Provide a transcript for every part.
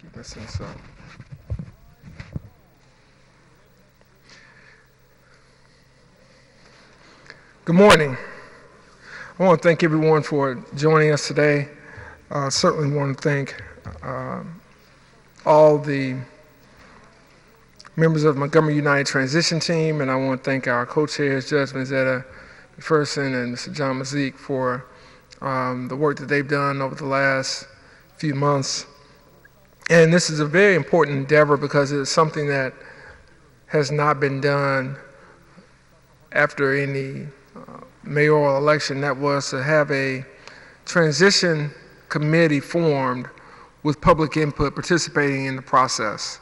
Keep missing so. Good morning. I want to thank everyone for joining us today. Certainly want to thank all the members of Montgomery United Transition Team, and I want to thank our co-chairs, Judge Manzetta McPherson and Mr. John Mazik, for the work that they've done over the last few months. And this is a very important endeavor because it's something that has not been done after any mayoral election. That was to have a transition committee formed with public input participating in the process.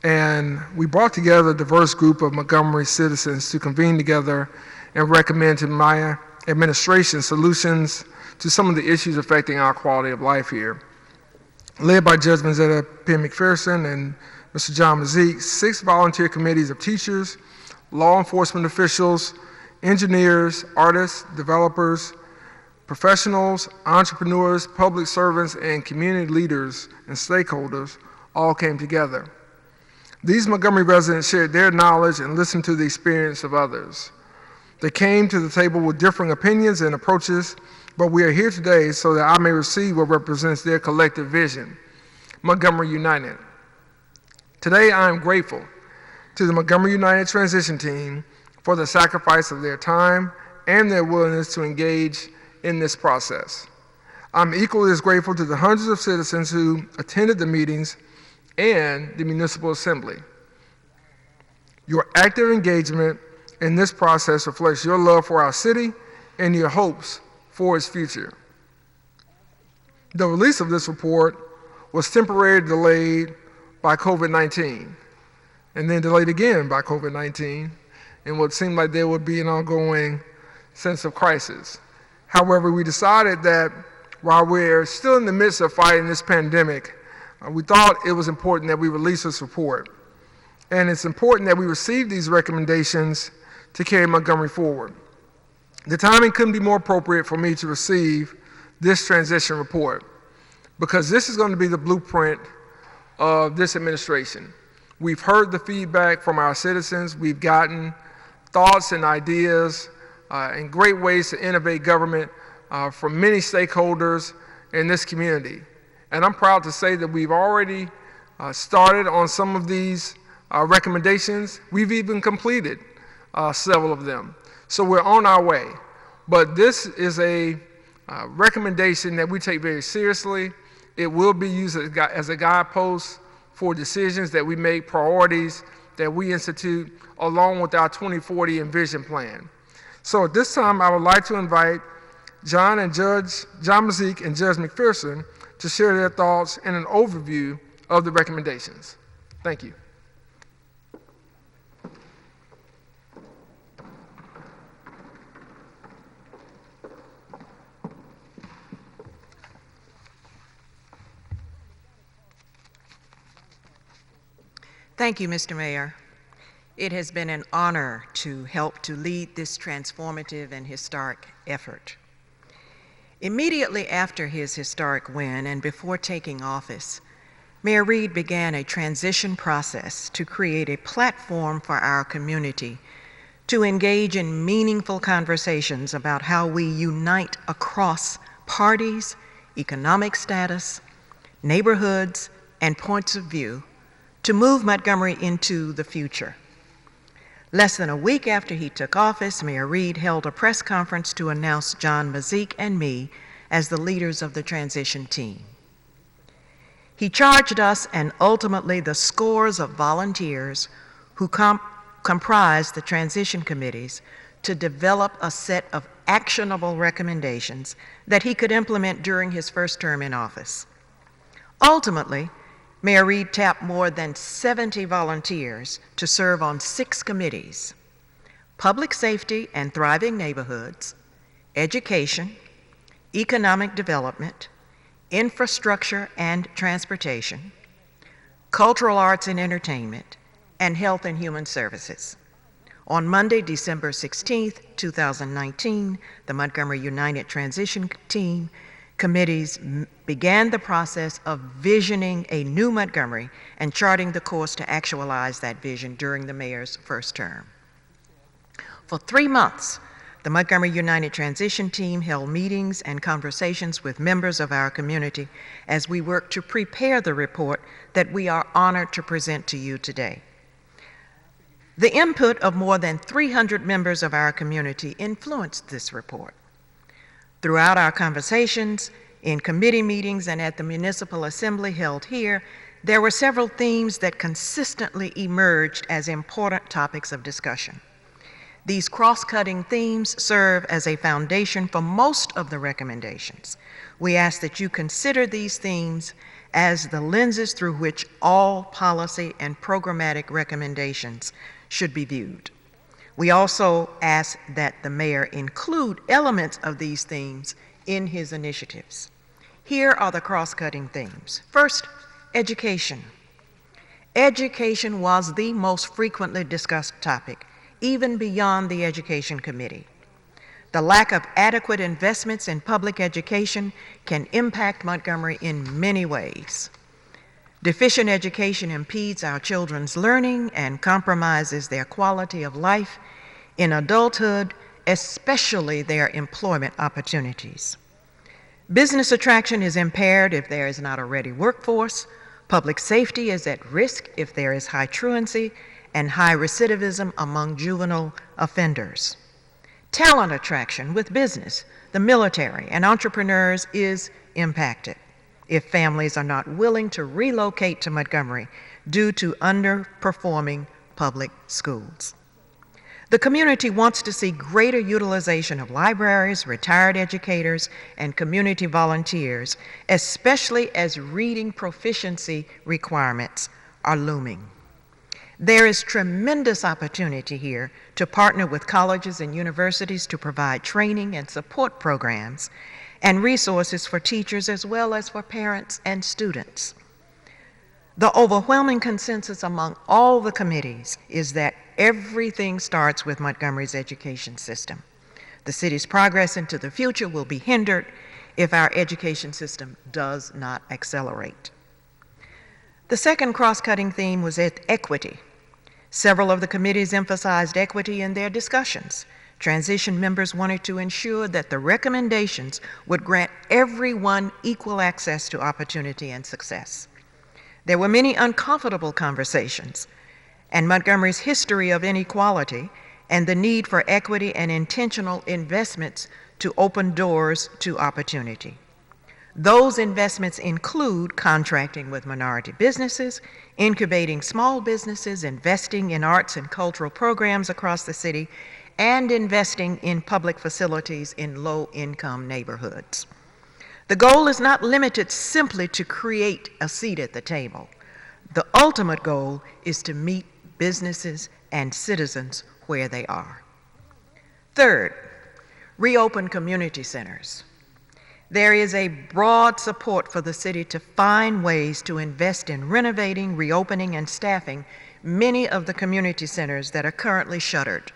And we brought together a diverse group of Montgomery citizens to convene together and recommend to my administration solutions to some of the issues affecting our quality of life here. Led by Judge Manzetta McPherson and Mr. John Mazik, 6 volunteer committees of teachers, law enforcement officials, engineers, artists, developers, professionals, entrepreneurs, public servants, and community leaders and stakeholders all came together. These Montgomery residents shared their knowledge and listened to the experience of others. They came to the table with differing opinions and approaches, but we are here today so that I may receive what represents their collective vision, Montgomery United. Today, I am grateful to the Montgomery United Transition Team for the sacrifice of their time and their willingness to engage in this process. I'm equally as grateful to the hundreds of citizens who attended the meetings and the Municipal Assembly. Your active engagement in this process reflects your love for our city and your hopes for its future. The release of this report was temporarily delayed by COVID-19, and then delayed again by COVID-19, and what seemed like there would be an ongoing sense of crisis. However, we decided that while we're still in the midst of fighting this pandemic, we thought it was important that we release this report. And it's important that we receive these recommendations to carry Montgomery forward. The timing couldn't be more appropriate for me to receive this transition report, because this is going to be the blueprint of this administration. We've heard the feedback from our citizens. We've gotten thoughts and ideas and great ways to innovate government from many stakeholders in this community. And I'm proud to say that we've already started on some of these recommendations. We've even completed several of them. So we're on our way. But this is a recommendation that we take very seriously. It will be used as a guidepost for decisions that we make, priorities that we institute, along with our 2040 Envision plan. So at this time, I would like to invite John Mazik and Judge McPherson to share their thoughts and an overview of the recommendations. Thank you. Thank you, Mr. Mayor. It has been an honor to help to lead this transformative and historic effort. Immediately after his historic win and before taking office, Mayor Reed began a transition process to create a platform for our community to engage in meaningful conversations about how we unite across parties, economic status, neighborhoods, and points of view to move Montgomery into the future. Less than a week after he took office, Mayor Reed held a press conference to announce John Mazik and me as the leaders of the transition team. He charged us and ultimately the scores of volunteers who comprise the transition committees to develop a set of actionable recommendations that he could implement during his first term in office. Ultimately, Mayor Reed tapped more than 70 volunteers to serve on 6 committees: public safety and thriving neighborhoods, education, economic development, infrastructure and transportation, cultural arts and entertainment, and health and human services. On Monday, December 16th, 2019, the Montgomery United Transition Team Committees began the process of visioning a new Montgomery and charting the course to actualize that vision during the mayor's first term. For 3 months, the Montgomery United Transition Team held meetings and conversations with members of our community as we worked to prepare the report that we are honored to present to you today. The input of more than 300 members of our community influenced this report. Throughout our conversations, in committee meetings, and at the Municipal Assembly held here, there were several themes that consistently emerged as important topics of discussion. These cross-cutting themes serve as a foundation for most of the recommendations. We ask that you consider these themes as the lenses through which all policy and programmatic recommendations should be viewed. We also ask that the mayor include elements of these themes in his initiatives. Here are the cross-cutting themes. First, education. Education was the most frequently discussed topic, even beyond the Education Committee. The lack of adequate investments in public education can impact Montgomery in many ways. Deficient education impedes our children's learning and compromises their quality of life in adulthood, especially their employment opportunities. Business attraction is impaired if there is not a ready workforce. Public safety is at risk if there is high truancy and high recidivism among juvenile offenders. Talent attraction with business, the military, and entrepreneurs is impacted if families are not willing to relocate to Montgomery due to underperforming public schools. The community wants to see greater utilization of libraries, retired educators, and community volunteers, especially as reading proficiency requirements are looming. There is tremendous opportunity here to partner with colleges and universities to provide training and support programs and resources for teachers as well as for parents and students. The overwhelming consensus among all the committees is that everything starts with Montgomery's education system. The city's progress into the future will be hindered if our education system does not accelerate. The second cross-cutting theme was equity. Several of the committees emphasized equity in their discussions. Transition members wanted to ensure that the recommendations would grant everyone equal access to opportunity and success. There were many uncomfortable conversations, and Montgomery's history of inequality and the need for equity and intentional investments to open doors to opportunity. Those investments include contracting with minority businesses, incubating small businesses, investing in arts and cultural programs across the city, and investing in public facilities in low-income neighborhoods. The goal is not limited simply to create a seat at the table. The ultimate goal is to meet businesses and citizens where they are. Third, reopen community centers. There is a broad support for the city to find ways to invest in renovating, reopening, and staffing many of the community centers that are currently shuttered.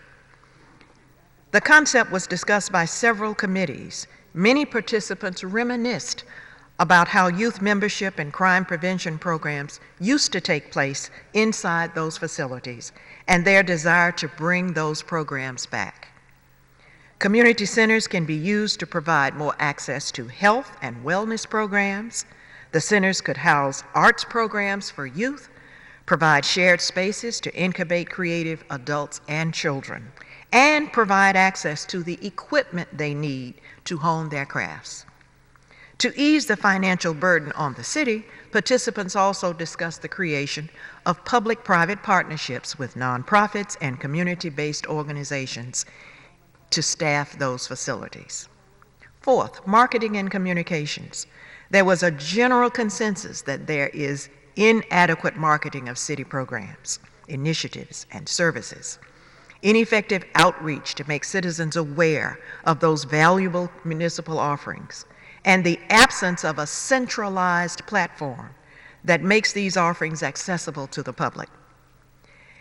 The concept was discussed by several committees. Many participants reminisced about how youth membership and crime prevention programs used to take place inside those facilities and their desire to bring those programs back. Community centers can be used to provide more access to health and wellness programs. The centers could house arts programs for youth, provide shared spaces to incubate creative adults and children, and provide access to the equipment they need to hone their crafts. To ease the financial burden on the city, participants also discussed the creation of public-private partnerships with nonprofits and community-based organizations to staff those facilities. Fourth, marketing and communications. There was a general consensus that there is inadequate marketing of city programs, initiatives, and services. Ineffective outreach to make citizens aware of those valuable municipal offerings, and the absence of a centralized platform that makes these offerings accessible to the public.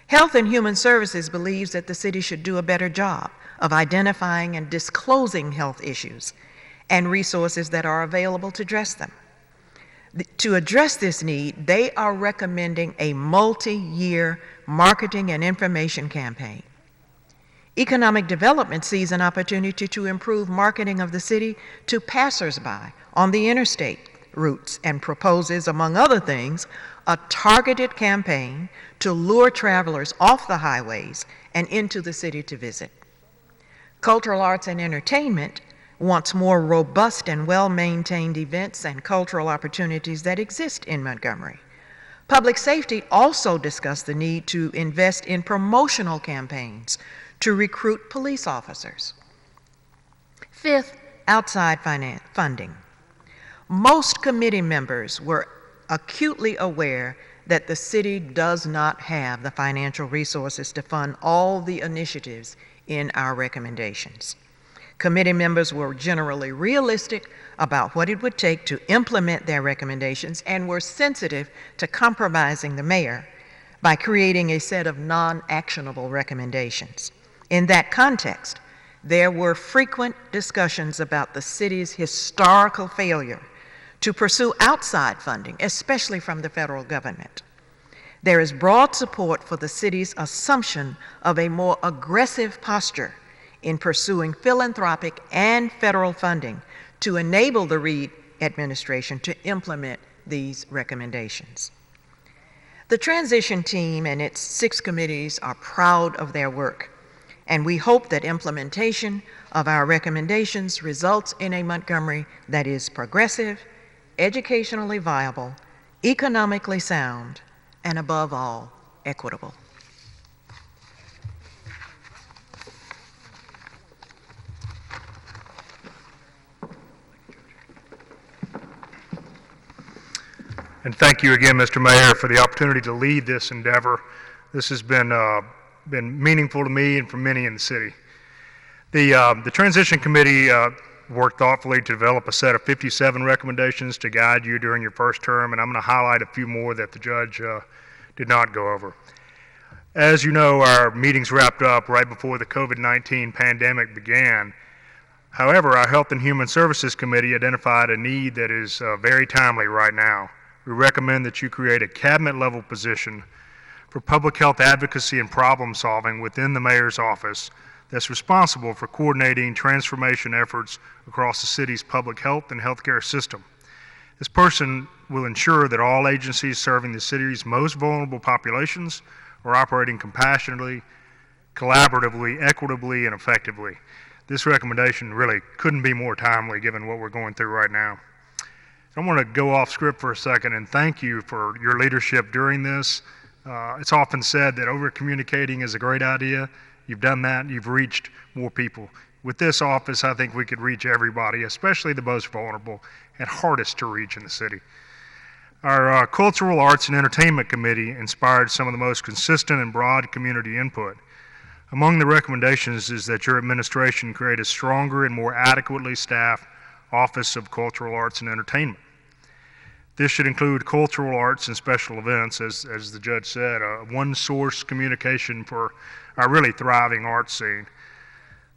Health and Human Services believes that the city should do a better job of identifying and disclosing health issues and resources that are available to address them. To address this need, they are recommending a multi-year marketing and information campaign. Economic development sees an opportunity to improve marketing of the city to passersby on the interstate routes and proposes, among other things, a targeted campaign to lure travelers off the highways and into the city to visit. Cultural arts and entertainment wants more robust and well-maintained events and cultural opportunities that exist in Montgomery. Public safety also discussed the need to invest in promotional campaigns to recruit police officers. Fifth, outside funding. Most committee members were acutely aware that the city does not have the financial resources to fund all the initiatives in our recommendations. Committee members were generally realistic about what it would take to implement their recommendations and were sensitive to compromising the mayor by creating a set of non-actionable recommendations. In that context, there were frequent discussions about the city's historical failure to pursue outside funding, especially from the federal government. There is broad support for the city's assumption of a more aggressive posture in pursuing philanthropic and federal funding to enable the Reid administration to implement these recommendations. The transition team and its 6 committees are proud of their work, and we hope that implementation of our recommendations results in a Montgomery that is progressive, educationally viable, economically sound, and above all, equitable. And thank you again, Mr. Mayor, for the opportunity to lead this endeavor. This has been meaningful to me and for many in the city. The Transition Committee worked thoughtfully to develop a set of 57 recommendations to guide you during your first term, and I'm going to highlight a few more that the judge did not go over. As you know, our meetings wrapped up right before the COVID-19 pandemic began. However, our Health and Human Services Committee identified a need that is very timely right now. We recommend that you create a cabinet-level position for public health advocacy and problem solving within the mayor's office that's responsible for coordinating transformation efforts across the city's public health and healthcare system. This person will ensure that all agencies serving the city's most vulnerable populations are operating compassionately, collaboratively, equitably, and effectively. This recommendation really couldn't be more timely given what we're going through right now. I want to go off script for a second and thank you for your leadership during this. It's often said that over-communicating is a great idea. You've done that, you've reached more people. With this office, I think we could reach everybody, especially the most vulnerable and hardest to reach in the city. Our Cultural Arts and Entertainment Committee inspired some of the most consistent and broad community input. Among the recommendations is that your administration create a stronger and more adequately staffed Office of Cultural Arts and Entertainment. This should include cultural arts and special events, as the judge said, one source communication for our really thriving arts scene.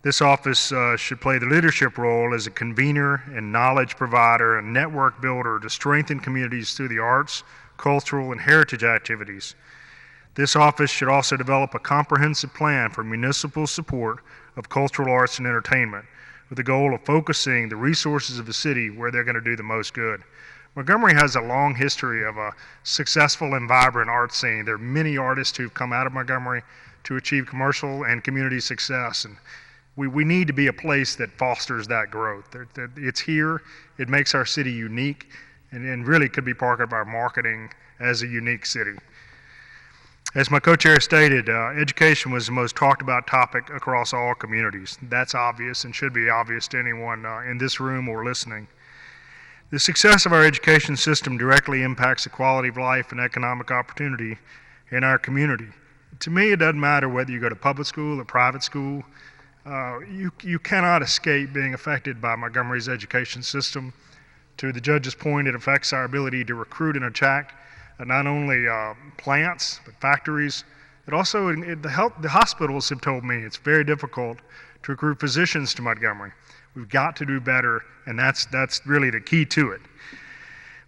This office should play the leadership role as a convener and knowledge provider and network builder to strengthen communities through the arts, cultural, and heritage activities. This office should also develop a comprehensive plan for municipal support of cultural arts and entertainment, with the goal of focusing the resources of the city where they're going to do the most good. Montgomery has a long history of a successful and vibrant art scene. There are many artists who've come out of Montgomery to achieve commercial and community success, and we need to be a place that fosters that growth. It's here, it makes our city unique, and really could be part of our marketing as a unique city. As my co-chair stated, education was the most talked about topic across all communities. That's obvious and should be obvious to anyone in this room or listening. The success of our education system directly impacts the quality of life and economic opportunity in our community. To me, it doesn't matter whether you go to public school or private school. You cannot escape being affected by Montgomery's education system. To the judge's point, it affects our ability to recruit and attract not only plants, but factories. It also, the hospitals have told me it's very difficult to recruit physicians to Montgomery. We've got to do better, and that's really the key to it.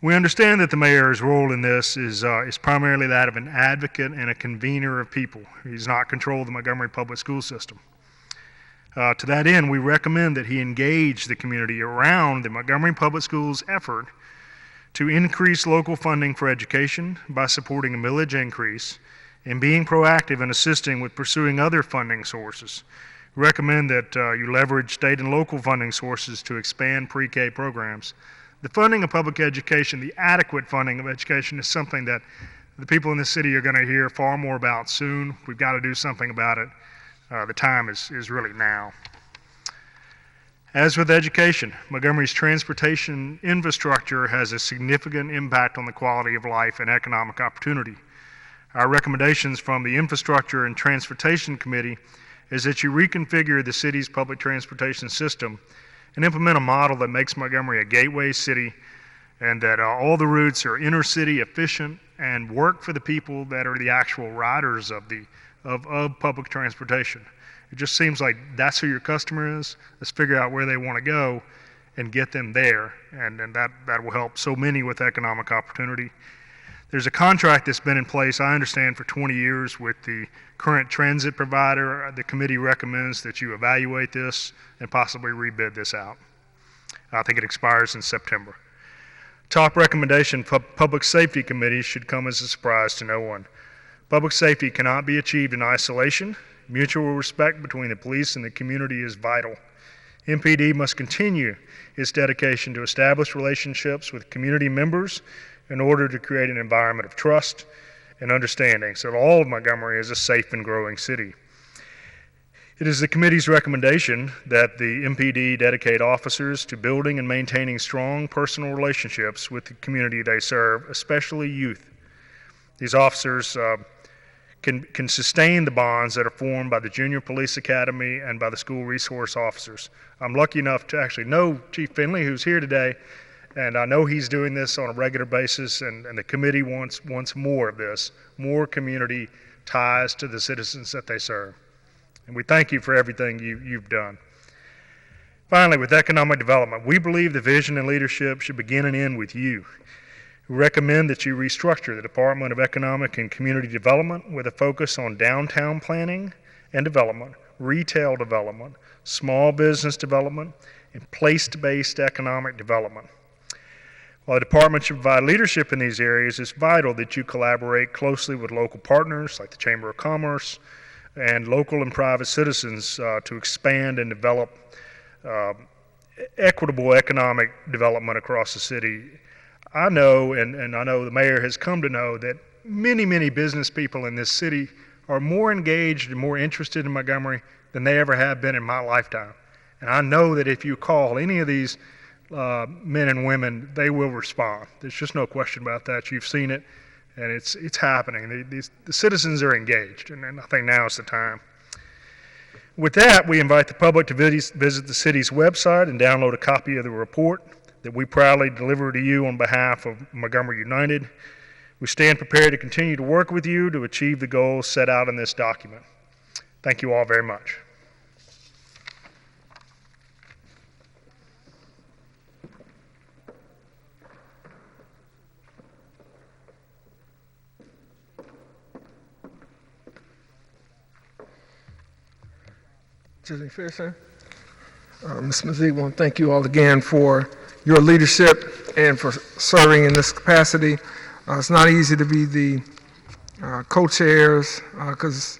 We understand that the mayor's role in this is primarily that of an advocate and a convener of people. He's not controlled the Montgomery public school system. To that end, we recommend that he engage the community around the Montgomery Public Schools effort to increase local funding for education by supporting a millage increase and being proactive in assisting with pursuing other funding sources. We recommend that you leverage state and local funding sources to expand pre-K programs. The funding of public education, the adequate funding of education, is something that the people in the city are going to hear far more about soon. We've got to do something about it. The time is really now. As with education, Montgomery's transportation infrastructure has a significant impact on the quality of life and economic opportunity. Our recommendations from the Infrastructure and Transportation Committee is that you reconfigure the city's public transportation system and implement a model that makes Montgomery a gateway city, and that all the routes are inner-city efficient and work for the people that are the actual riders of public transportation. It just seems like that's who your customer is. Let's figure out where they want to go and get them there, and that will help so many with economic opportunity. There's a contract that's been in place, I understand, for 20 years with the current transit provider. The committee recommends that you evaluate this and possibly rebid this out. I think it expires in September. Top recommendation, Public Safety Committee should come as a surprise to no one. Public safety cannot be achieved in isolation. Mutual respect between the police and the community is vital. MPD must continue its dedication to establish relationships with community members in order to create an environment of trust and understanding so that all of Montgomery is a safe and growing city. It is the committee's recommendation that the MPD dedicate officers to building and maintaining strong personal relationships with the community they serve, especially youth. These officers can sustain the bonds that are formed by the Junior Police Academy and by the school resource officers. I'm lucky enough to actually know Chief Finley, who's here today, and I know he's doing this on a regular basis, and the committee wants more of this, more community ties to the citizens that they serve. And we thank you for everything you've done. Finally, with economic development, we believe the vision and leadership should begin and end with you. We recommend that you restructure the Department of Economic and Community Development with a focus on downtown planning and development, retail development, small business development, and place-based economic development. While the department should provide leadership in these areas, it's vital that you collaborate closely with local partners like the Chamber of Commerce and local and private citizens to expand and develop equitable economic development across the city. I know, and I know the mayor has come to know, that many business people in this city are more engaged and more interested in Montgomery than they ever have been in my lifetime. And I know that if you call any of these men and women, they will respond. There's just no question about that. You've seen it, and it's happening. The citizens are engaged, and I think now is the time. With that, we invite the public to visit the city's website and download a copy of the report that we proudly deliver to you on behalf of Montgomery United. We stand prepared to continue to work with you to achieve the goals set out in this document. Thank you all very much. Ms. McPherson, Ms. Mazik, I want to thank you all again for your leadership and for serving in this capacity. It's not easy to be the co-chairs because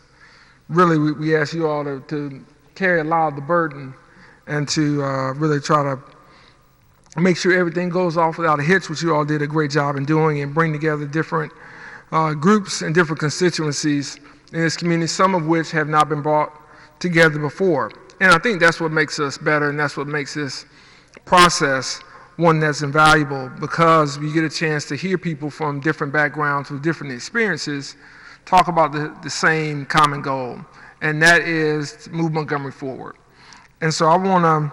really we ask you all to carry a lot of the burden and to really try to make sure everything goes off without a hitch, which you all did a great job in doing, and bring together different groups and different constituencies in this community, some of which have not been brought together before. And I think that's what makes us better, and that's what makes this process one that's invaluable, because we get a chance to hear people from different backgrounds with different experiences talk about the same common goal, and that is to move Montgomery forward. And so I want to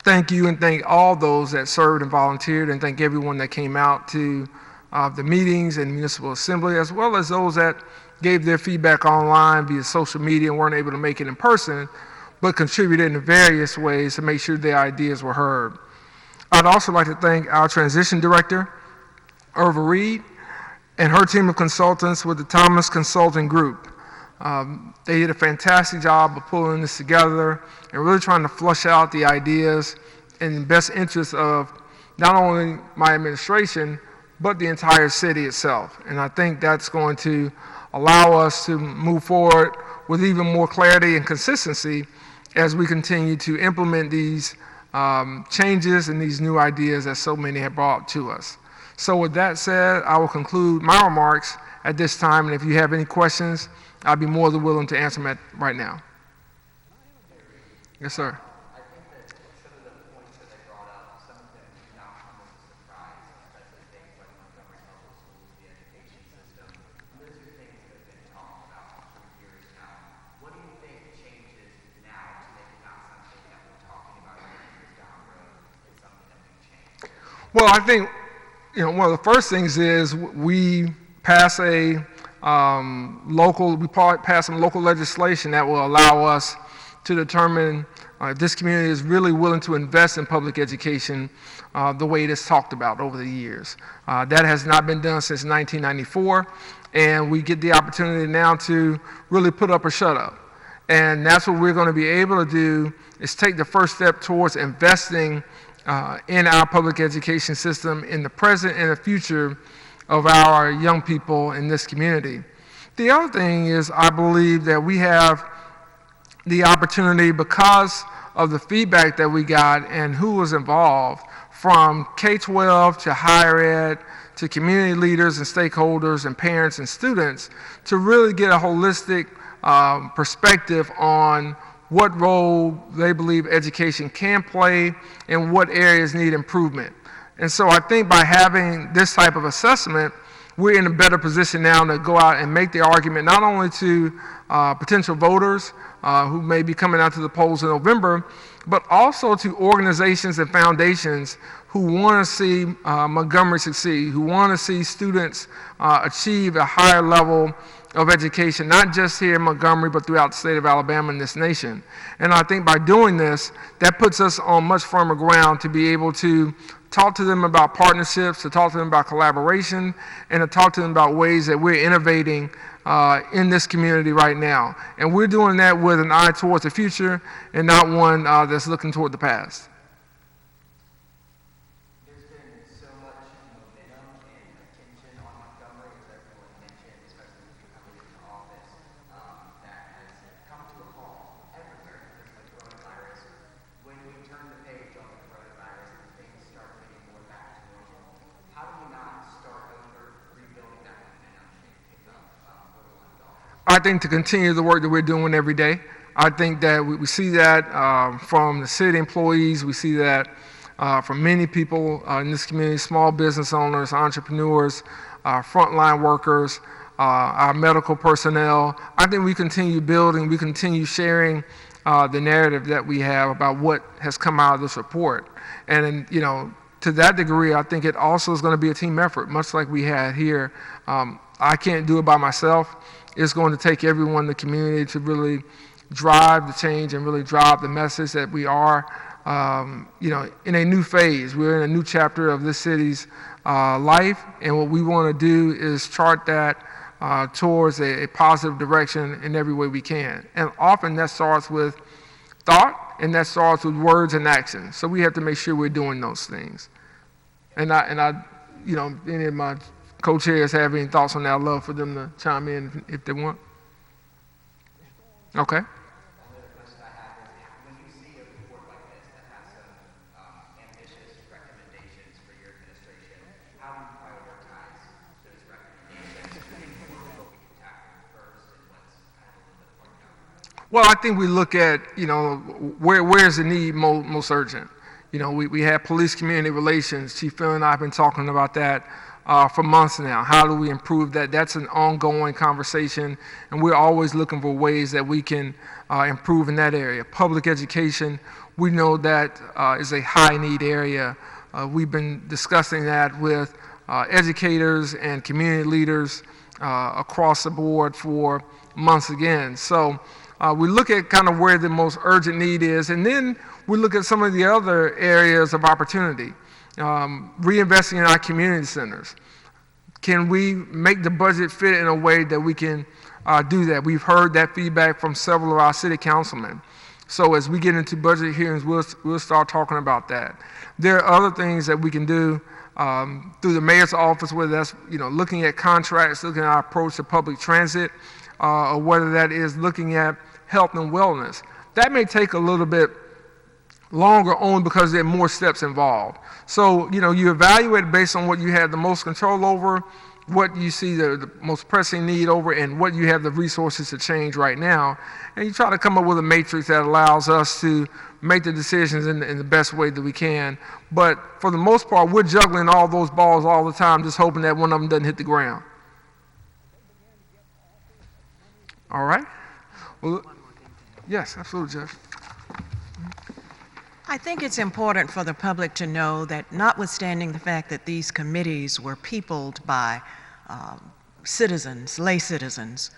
thank you and thank all those that served and volunteered, and thank everyone that came out to the meetings and municipal assembly, as well as those that gave their feedback online via social media and weren't able to make it in person, but contributed in various ways to make sure their ideas were heard. I'd also like to thank our transition director, Irva Reed, and her team of consultants with the Thomas Consulting Group. They did a fantastic job of pulling this together and really trying to flush out the ideas in the best interest of not only my administration, but the entire city itself. And I think that's going to allow us to move forward with even more clarity and consistency as we continue to implement these changes and these new ideas that so many have brought to us. So with that said, I will conclude my remarks at this time, and if you have any questions, I'll be more than willing to answer them right now. Yes, sir. I think that some of the points that I brought up, some of them do not come as a surprise, especially things like Montgomery Public Schools, the education system. And those are things that have been talked about for years now. What do you think changes now to make it not something that we're talking about years down the road? It's something that we change? Well, I think one of the first things is we pass some local legislation that will allow us to determine if this community is really willing to invest in public education the way it is talked about over the years. That has not been done since 1994, and we get the opportunity now to really put up or shut up. And that's what we're going to be able to do, is take the first step towards investing in our public education system in the present and the future of our young people in this community. The other thing is, I believe that we have the opportunity, because of the feedback that we got and who was involved, from K-12 to higher ed to community leaders and stakeholders and parents and students, to really get a holistic perspective on what role they believe education can play and what areas need improvement. And so I think by having this type of assessment, we're in a better position now to go out and make the argument not only to potential voters who may be coming out to the polls in November, but also to organizations and foundations who want to see Montgomery succeed, who want to see students achieve a higher level of education, not just here in Montgomery, but throughout the state of Alabama and this nation. And I think by doing this, that puts us on much firmer ground to be able to talk to them about partnerships, to talk to them about collaboration, and to talk to them about ways that we're innovating in this community right now. And we're doing that with an eye towards the future and not one that's looking toward the past. There's been so much momentum and attention on Montgomery, as everyone mentioned, especially if you're coming into office, that has come to a halt everywhere because of the coronavirus. When we turn the page on the coronavirus and things start getting more back to normal, how do we not start over rebuilding that momentum and pick up where we left off? I think to continue the work that we're doing every day. I think that we see that from the city employees, we see that from many people in this community, small business owners, entrepreneurs, frontline workers, our medical personnel. I think we continue building, we continue sharing the narrative that we have about what has come out of this report. And to that degree, I think it also is going to be a team effort, much like we had here. I can't do it by myself. It's going to take everyone in the community to really drive the change and really drive the message that we are, in a new phase. We're in a new chapter of this city's life, and what we want to do is chart that towards a positive direction in every way we can. And often that starts with thought, and that starts with words and action. So we have to make sure we're doing those things. And any of my co-chairs have any thoughts on that, I'd love for them to chime in if they want. Okay. Another question I have is, when you see a report like this that has some ambitious recommendations for your administration, how do you prioritize those recommendations and what we can tackle first and what's kind of a little bit more down the road? Well, I think we look at, where's the need most urgent. We have police community relations. Chief Phil and I have been talking about that for months now. How do we improve that? That's an ongoing conversation, and we're always looking for ways that we can improve in that area. Public education, we know that is a high need area. We've been discussing that with educators and community leaders across the board for months again. So We look at kind of where the most urgent need is, and then we look at some of the other areas of opportunity. Reinvesting in our community centers. Can we make the budget fit in a way that we can do that? We've heard that feedback from several of our city councilmen. So as we get into budget hearings, we'll start talking about that. There are other things that we can do through the mayor's office, whether that's looking at contracts, looking at our approach to public transit, or whether that is looking at health and wellness. That may take a little bit longer on because there are more steps involved. So, you evaluate it based on what you have the most control over, what you see the most pressing need over, and what you have the resources to change right now. And you try to come up with a matrix that allows us to make the decisions in the best way that we can. But for the most part, we're juggling all those balls all the time, just hoping that one of them doesn't hit the ground. All right? Well, yes, absolutely, Jeff. I think it's important for the public to know that notwithstanding the fact that these committees were peopled by citizens, lay citizens,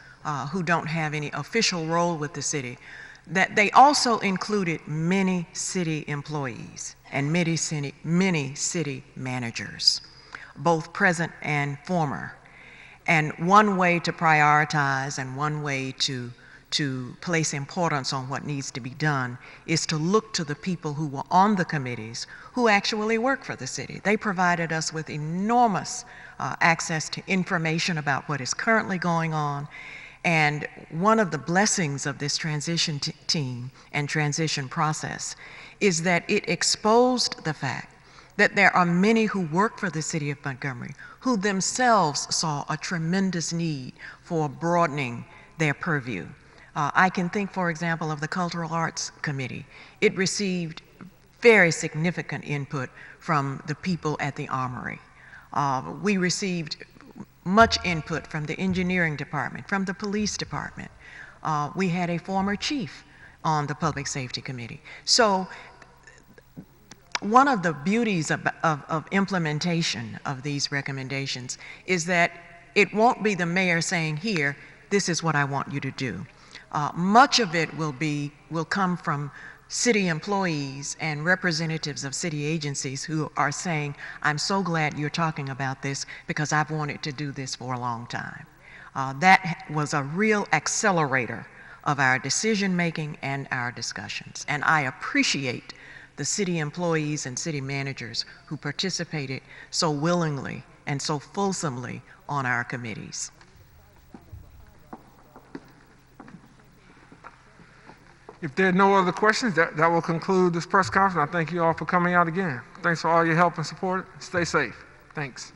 who don't have any official role with the city, that they also included many city employees and many city managers, both present and former. And one way to prioritize and one way to place importance on what needs to be done is to look to the people who were on the committees who actually work for the city. They provided us with enormous access to information about what is currently going on. And one of the blessings of this transition team and transition process is that it exposed the fact that there are many who work for the city of Montgomery who themselves saw a tremendous need for broadening their purview. I can think, for example, of the Cultural Arts Committee. It received very significant input from the people at the Armory. We received much input from the engineering department, from the police department. We had a former chief on the Public Safety Committee. So one of the beauties of implementation of these recommendations is that it won't be the mayor saying, here, this is what I want you to do. Much of it will come from city employees and representatives of city agencies who are saying, I'm so glad you're talking about this because I've wanted to do this for a long time. That was a real accelerator of our decision making and our discussions. And I appreciate the city employees and city managers who participated so willingly and so fulsomely on our committees. If there are no other questions, that will conclude this press conference. I thank you all for coming out again. Thanks for all your help and support. Stay safe. Thanks.